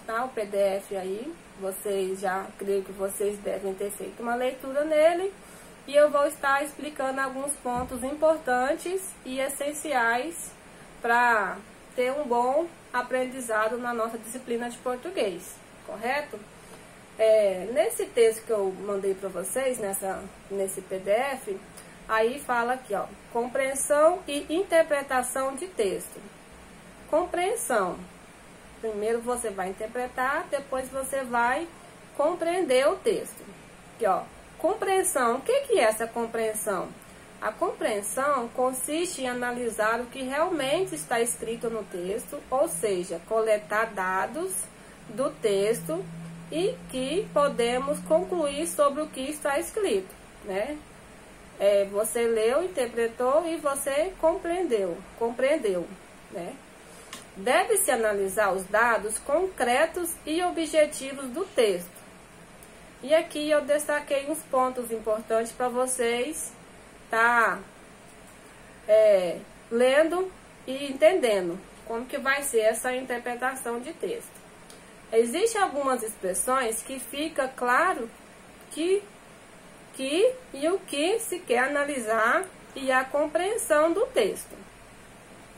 Tá, o PDF aí, vocês já, creio que vocês devem ter feito uma leitura nele, e eu vou estar explicando alguns pontos importantes e essenciais para ter um bom aprendizado na nossa disciplina de português, correto? Nesse texto que eu mandei para vocês, nesse PDF, aí fala aqui, ó, compreensão e interpretação de texto. Compreensão. Primeiro você vai interpretar, depois você vai compreender o texto. Aqui, ó, compreensão. O que é essa compreensão? A compreensão consiste em analisar o que realmente está escrito no texto, ou seja, coletar dados do texto e que podemos concluir sobre o que está escrito, né? Você leu, interpretou e você compreendeu, né? Deve-se analisar os dados concretos e objetivos do texto. E aqui eu destaquei uns pontos importantes para vocês lendo e entendendo como que vai ser essa interpretação de texto. Existem algumas expressões que fica claro que e o que se quer analisar e a compreensão do texto.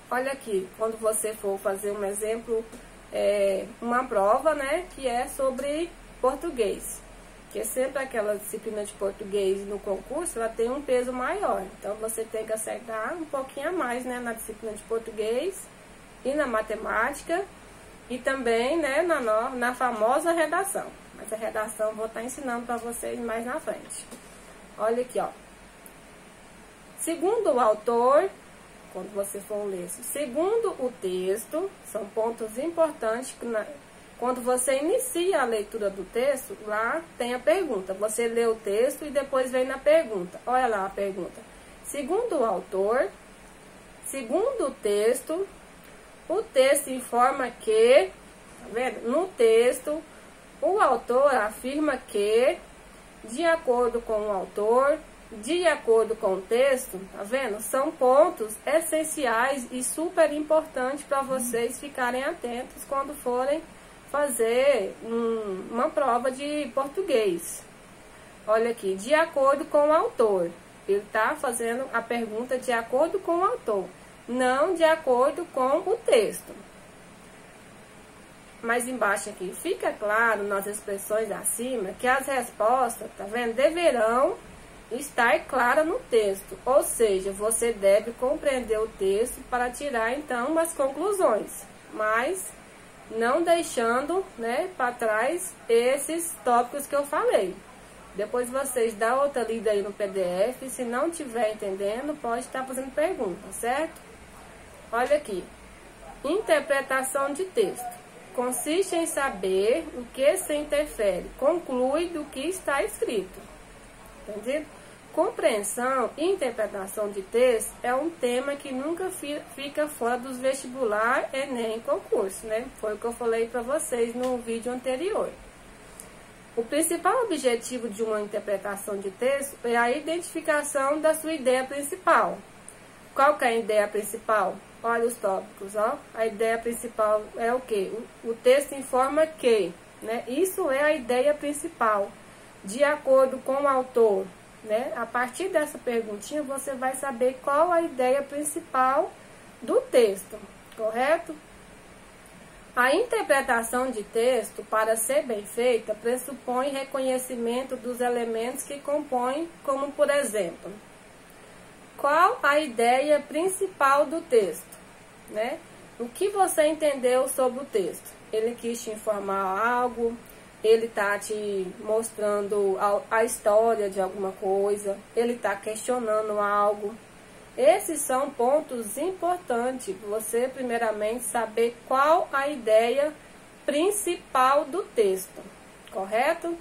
Olha aqui, quando você for fazer um exemplo, uma prova, né, que é sobre português. Que sempre aquela disciplina de português no concurso, ela tem um peso maior. Então, você tem que acertar um pouquinho a mais, né, na disciplina de português e na matemática. E também, né, na famosa redação. Mas a redação eu vou estar ensinando para vocês mais na frente. Olha aqui, ó. Segundo o autor... Quando você for ler, segundo o texto, são pontos importantes que quando você inicia a leitura do texto, lá tem a pergunta. Você lê o texto e depois vem na pergunta. Olha lá a pergunta. Segundo o autor, segundo o texto informa que, tá vendo? No texto, o autor afirma que, de acordo com o autor, de acordo com o texto, tá vendo? São pontos essenciais e super importantes para vocês ficarem atentos quando forem fazer uma prova de português. Olha aqui, de acordo com o autor. Ele está fazendo a pergunta de acordo com o autor, não de acordo com o texto. Mais embaixo aqui, fica claro nas expressões acima que as respostas, tá vendo? Deverão estar clara no texto, ou seja, você deve compreender o texto para tirar então as conclusões, mas não deixando, né, para trás esses tópicos que eu falei. Depois vocês dão outra lida aí no PDF, se não estiver entendendo, pode estar fazendo pergunta, certo? Olha aqui, interpretação de texto. Consiste em saber o que se interfere, conclui do que está escrito. Entendido? Compreensão e interpretação de texto é um tema que nunca fica fora dos vestibular, Enem e concurso, né? Foi o que eu falei para vocês no vídeo anterior. O principal objetivo de uma interpretação de texto é a identificação da sua ideia principal. Qual que é a ideia principal? Olha os tópicos, ó. A ideia principal é o quê? O texto informa que, né? Isso é a ideia principal. De acordo com o autor, né? A partir dessa perguntinha, você vai saber qual a ideia principal do texto, correto? A interpretação de texto, para ser bem feita, pressupõe reconhecimento dos elementos que compõem, como por exemplo, qual a ideia principal do texto, né? O que você entendeu sobre o texto? Ele quis te informar algo, ele está te mostrando a história de alguma coisa, ele está questionando algo. Esses são pontos importantes, você primeiramente saber qual a ideia principal do texto, correto?